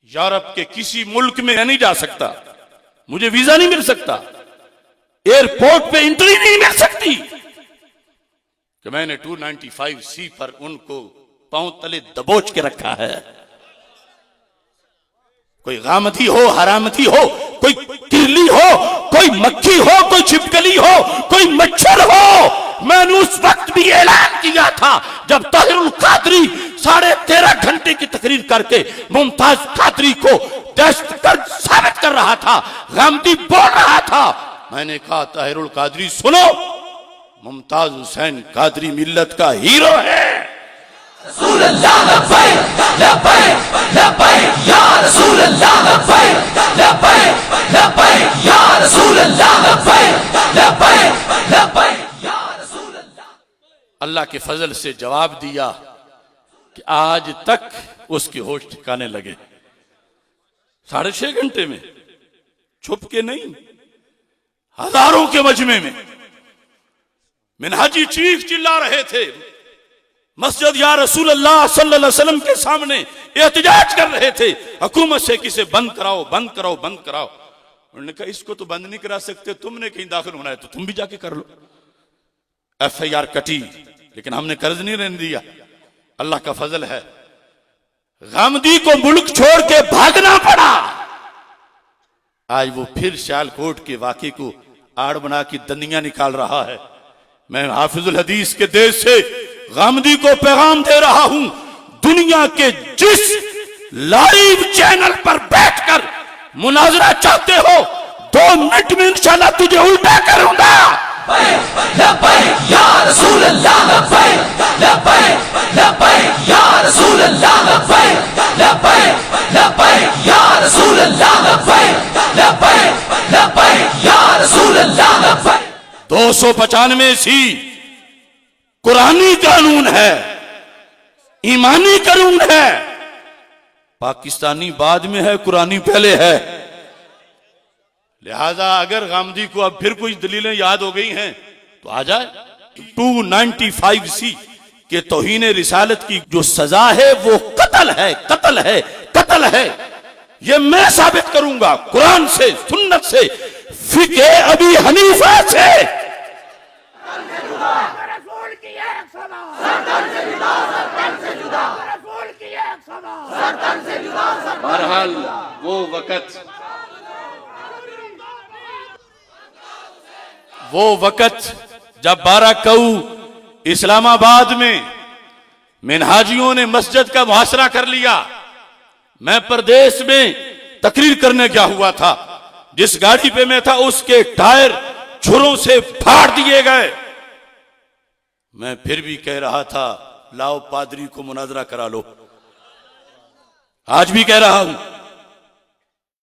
Europe के किसी मुल्क में नहीं जा सकता, मुझे वीजा नहीं मिल सकता, एयरपोर्ट पे एंट्री नहीं मिल सकती कि मैंने 295C पर उनको पांव तले दबोच के रखा है। कोई गामदी हो, हरामदी हो, कोई किरली हो, कोई मक्खी हो, कोई छिपकली हो, कोई मच्छर हो। मैंने उस वक्त भी ऐलान किया था जब ताहिरुल कादरी 13.5 घंटे की तकरीर करके मुमताज कादरी को दहशतगर्द साबित कर रहा था, गामदी बोल रहा था। मैंने कहा ताहिरुल कादरी सुनो, मुमताज हुसैन कादरी मिल्लत का हीरो है। रसूल अल्लाह लब्बैक लब्बैक लब्बैक या रसूल अल्लाह लब्बैक लब्बैक लब्बैक या रसूल अल्लाह लब्बैक लब्बैक लब्बैक या रसूल अल्लाह। अल्लाह के फजल से जवाब दिया कि आज तक उसके होश ठिकाने लगे। 6.5 घंटे में, छुप के नहीं, हजारों के मजमे में मिनहाजी चीख चिल्ला रहे थे, मस्जिद या रसूल अल्लाह सल्लल्लाहु अलैहि वसल्लम के सामने एहतजाज कर रहे थे, हुकूमत से किसे बंद कराओ, बंद कराओ, बंद कराओ। उन्होंने कहा इसको तो बंद नहीं करा सकते, तुमने कहीं दाखिल होना है तो तुम भी जाके कर लो। FIR कटी, लेकिन हमने कर्ज नहीं रहने दिया। अल्लाह का फजल है, गामदी को मुल्क छोड़ के भागना पड़ा। आज वो फिर सियालकोट के वाकई को आड़ बना के दंदियां निकाल रहा है। मैं हाफिजुल हदीस के देश से गामदी को पैगाम दे रहा हूं, दुनिया के जिस लाइव चैनल पर बैठकर मुनाजरा चाहते हो, 2 मिनट में इंशाल्लाह तुझे उल्टा करूंगा। लब्बैक या रसूल अल्लाह लब्बैक लब्बैक लब्बैक या रसूल अल्लाह लब्बैक लब्बैक लब्बैक या रसूल अल्लाह लब्बैक लब्बैक लब्बैक या रसूल अल्लाह लब्बैक। 295C कुरानी कानून है, ईमानी कानून है। पाकिस्तानी बाद में है, कुरानी पहले है। लिहाजा अगर गामदी को अब फिर कुछ दलीलें याद हो गई हैं तो आ जाए। 295C के तौहीन रिसालत की जो सजा है वो कत्ल है, कत्ल है, कत्ल है। ये मैं साबित करूंगा कुरान से, सुन्नत से, फिक़े अबी हनीफा से। बहरहाल वो वक़्त जब 12 कऊ इस्लामाबाद में मिनहाजियों ने मस्जिद का मुहासरा कर लिया, मैं प्रदेश में तकरीर करने गया हुआ था। जिस गाड़ी पे मैं था उसके टायर छुरों से फाड़ दिए गए। मैं फिर भी कह रहा था लाओ पादरी को मुनाजरा करा लो। आज भी कह रहा हूं